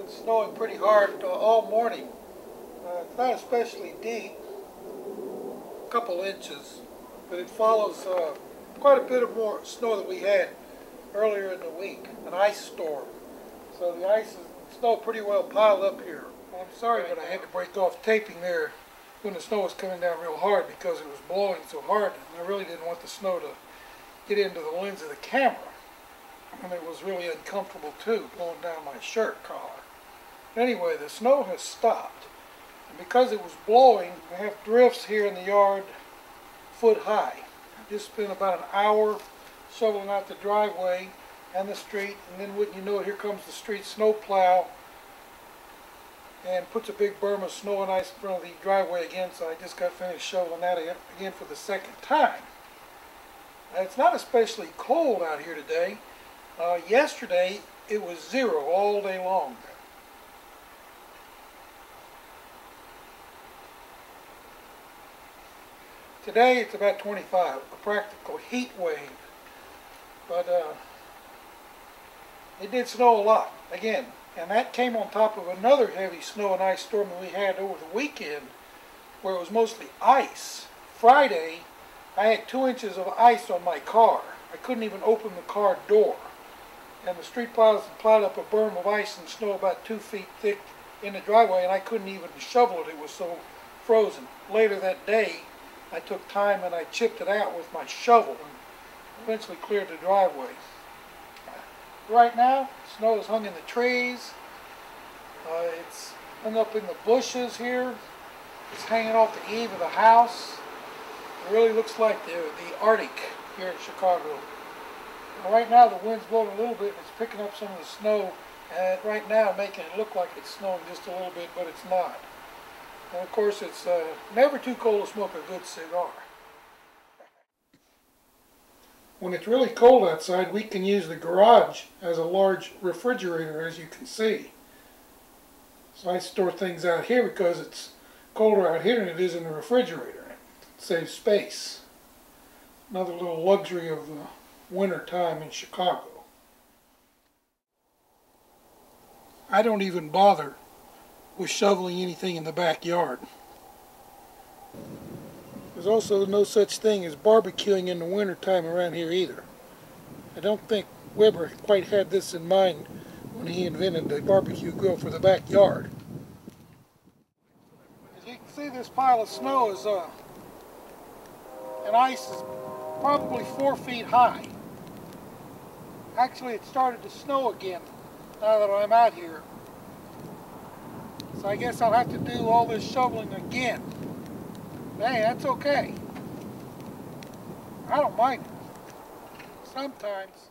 snowing pretty hard all morning. It's not especially deep, a couple inches, but it follows quite a bit of more snow that we had earlier in the week, an ice storm. So the ice and snow pretty well piled up here. I'm sorry, but I had to break off taping there when the snow was coming down real hard because it was blowing so hard, and I really didn't want the snow to get into the lens of the camera. And it was really uncomfortable too, blowing down my shirt collar. Anyway, the snow has stopped. And because it was blowing, we have drifts here in the yard foot high. I just spent about an hour shoveling out the driveway and the street, and then wouldn't you know it, here comes the street snow plow and puts a big berm of snow and ice in front of the driveway again, so I just got finished shoveling that again for the second time. It's not especially cold out here today. Yesterday it was 0 all day long. Today it's about 25, a practical heat wave. But it did snow a lot again, and that came on top of another heavy snow and ice storm that we had over the weekend where it was mostly ice. Friday I had 2 inches of ice on my car. I couldn't even open the car door. And the street plows had plowed up a berm of ice and snow about 2 feet thick in the driveway, and I couldn't even shovel it. It was so frozen. Later that day, I took time and I chipped it out with my shovel and eventually cleared the driveway. Right now, snow is hung in the trees. It's hung up in the bushes here. It's hanging off the eave of the house. It really looks like the Arctic here in Chicago. Right now the wind's blowing a little bit and it's picking up some of the snow, and right now making it look like it's snowing just a little bit, but it's not. And of course it's never too cold to smoke a good cigar. When it's really cold outside, we can use the garage as a large refrigerator, as you can see. So I store things out here because it's colder out here than it is in the refrigerator. It saves space. Another little luxury of the winter time in Chicago. I don't even bother with shoveling anything in the backyard. There's also no such thing as barbecuing in the winter time around here either. I don't think Weber quite had this in mind when he invented the barbecue grill for the backyard. As you can see, this pile of snow is and ice is probably 4 feet high. Actually, it started to snow again now that I'm out here. So I guess I'll have to do all this shoveling again. Hey, that's okay. I don't mind it. Sometimes